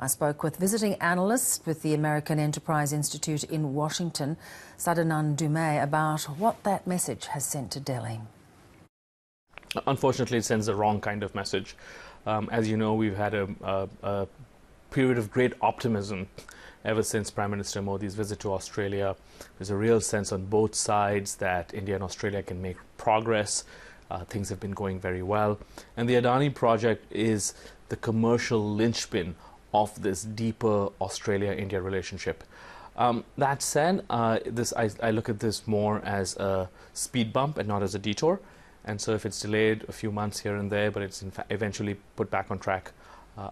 I spoke with visiting analyst with the American Enterprise Institute in Washington, Sadanand Dumay, about what that message has sent to Delhi. Unfortunately, it sends the wrong kind of message. As you know, we've had a period of great optimism ever since Prime Minister Modi's visit to Australia. There's a real sense on both sides that India and Australia can make progress. Things have been going very well. And the Adani project is the commercial linchpin of this deeper Australia-India relationship. That said, I look at this more as a speed bump and not as a detour. And so if it's delayed a few months here and there, but it's eventually put back on track,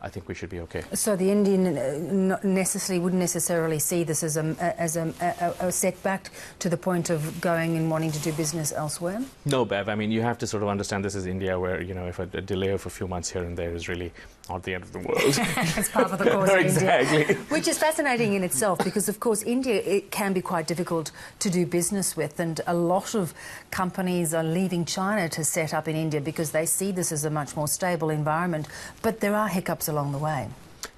I think we should be okay. So the Indian wouldn't necessarily see this as a setback to the point of going and wanting to do business elsewhere? No, Bev. I mean, you have to sort of understand this is India, where, you know, if a delay of a few months here and there is really not the end of the world. It's part of the course of exactly. India. Which is fascinating in itself, because, of course, India, it can be quite difficult to do business with, and a lot of companies are leaving China to set up in India because they see this as a much more stable environment. But there are hiccups along the way.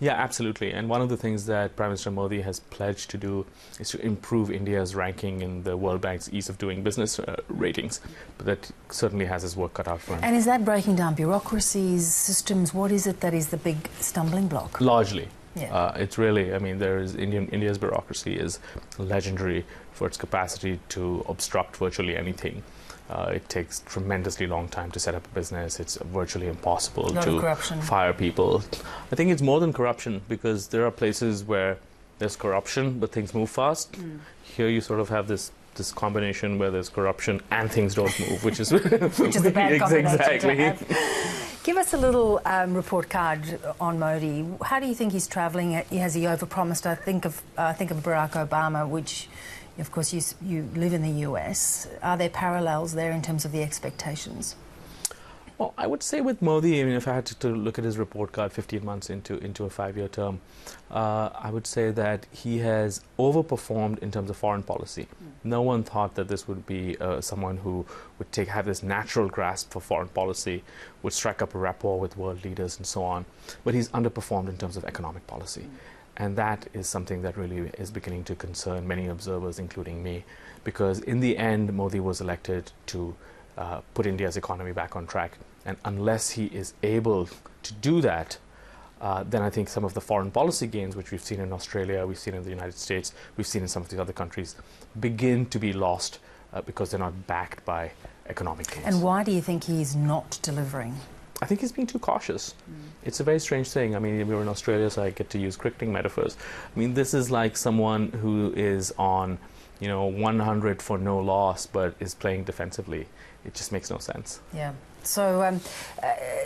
Yeah, absolutely. And one of the things that Prime Minister Modi has pledged to do is to improve India's ranking in the World Bank's ease of doing business ratings. But that certainly has his work cut out for him. And is that breaking down bureaucracies, systems? What is it that is the big stumbling block? Largely. Yeah. It's really, I mean, India's bureaucracy is legendary for its capacity to obstruct virtually anything. It takes tremendously long time to set up a business. It's virtually impossible to fire people. I think it's more than corruption, because there are places where there's corruption but things move fast. Here you sort of have this combination where there's corruption and things don't move, which is which is the bad combination. Exactly. Give us a little report card on Modi. How do you think he's travelling? Has he overpromised? I think of Barack Obama, which, of course, you live in the US. Are there parallels there in terms of the expectations? Well, I would say with Modi, I mean, if I had to look at his report card 15 months into a 5-year term, I would say that he has overperformed in terms of foreign policy. No one thought that this would be someone who would have this natural grasp for foreign policy, would strike up a rapport with world leaders and so on. But he's underperformed in terms of economic policy. And that is something that really is beginning to concern many observers, including me, because in the end, Modi was elected to put India's economy back on track. And unless he is able to do that, then I think some of the foreign policy gains, which we've seen in Australia, we've seen in the United States, we've seen in some of these other countries, begin to be lost because they're not backed by economic gains. And why do you think he's not delivering? I think he's being too cautious. It's a very strange thing. I mean, we were in Australia, so I get to use cricketing metaphors. I mean, this is like someone who is on, 100 for no loss, but is playing defensively. It just makes no sense. Yeah. So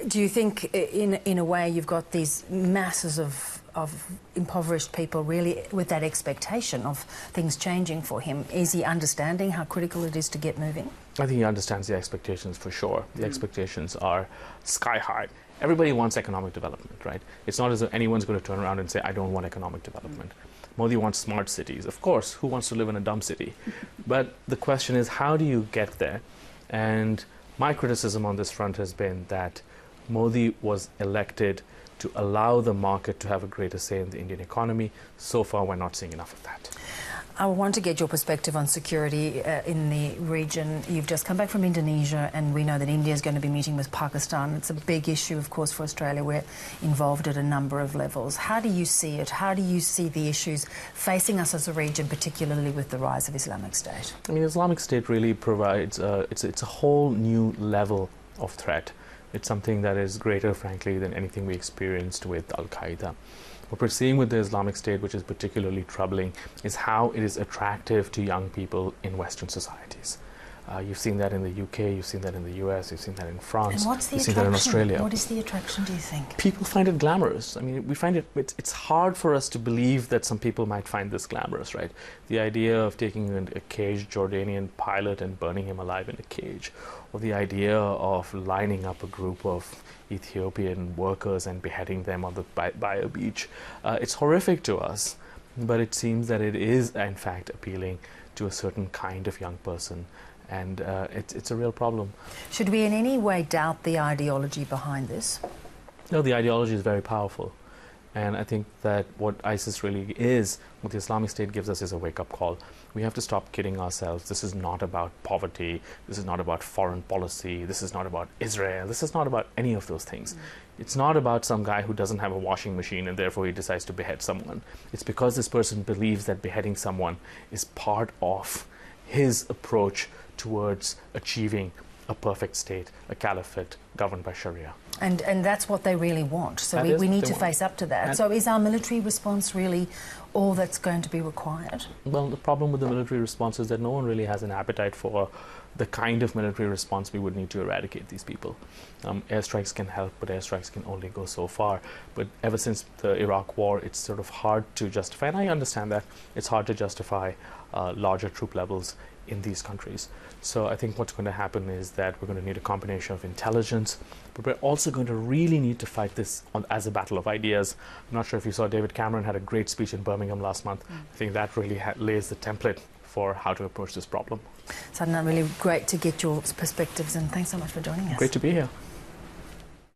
do you think, in a way, you've got these masses of impoverished people really with that expectation of things changing for him? Is he understanding how critical it is to get moving? I think he understands the expectations for sure. The expectations are sky high. Everybody wants economic development, right? It's not as if anyone's going to turn around and say, I don't want economic development. Modi wants smart cities. Of course, who wants to live in a dumb city? But the question is, how do you get there? And my criticism on this front has been that Modi was elected to allow the market to have a greater say in the Indian economy. So far, we're not seeing enough of that. I want to get your perspective on security in the region. You've just come back from Indonesia, and we know that India is going to be meeting with Pakistan. It's a big issue, of course, for Australia. We're involved at a number of levels. How do you see it? How do you see the issues facing us as a region, particularly with the rise of Islamic State? I mean, Islamic State really provides, it's a whole new level of threat. It's something that is greater, frankly, than anything we experienced with Al-Qaeda. What we're seeing with the Islamic State, which is particularly troubling, is how it is attractive to young people in Western societies. You've seen that in the UK, you've seen that in the US, you've seen that in France, and what's the you've seen that in Australia. What is the attraction, do you think? People find it glamorous. I mean, we find it's hard for us to believe that some people might find this glamorous, right? The idea of taking a caged Jordanian pilot and burning him alive in a cage, or the idea of lining up a group of Ethiopian workers and beheading them on by a beach. It's horrific to us, but it seems that it is, in fact, appealing to a certain kind of young person. And it's a real problem. Should we in any way doubt the ideology behind this? No, the ideology is very powerful. And I think that what ISIS really is, what the Islamic State gives us, is a wake-up call. We have to stop kidding ourselves. This is not about poverty. This is not about foreign policy. This is not about Israel. This is not about any of those things. It's not about some guy who doesn't have a washing machine and therefore he decides to behead someone. It's because this person believes that beheading someone is part of his approach towards achieving a perfect state, a caliphate governed by Sharia. And that's what they really want. So we need to face up to that. And so is our military response really all that's going to be required? Well, the problem with the military response is that no one really has an appetite for the kind of military response we would need to eradicate these people. Airstrikes can help, but airstrikes can only go so far. But ever since the Iraq war, it's sort of hard to justify, and I understand that, it's hard to justify larger troop levels in these countries. So I think what's going to happen is that we're going to need a combination of intelligence, but we're also going to really need to fight this as a battle of ideas. I'm not sure if you saw David Cameron had a great speech in Birmingham last month. I think that really lays the template for how to approach this problem. Sadhana, really great to get your perspectives, and thanks so much for joining us. Great to be here.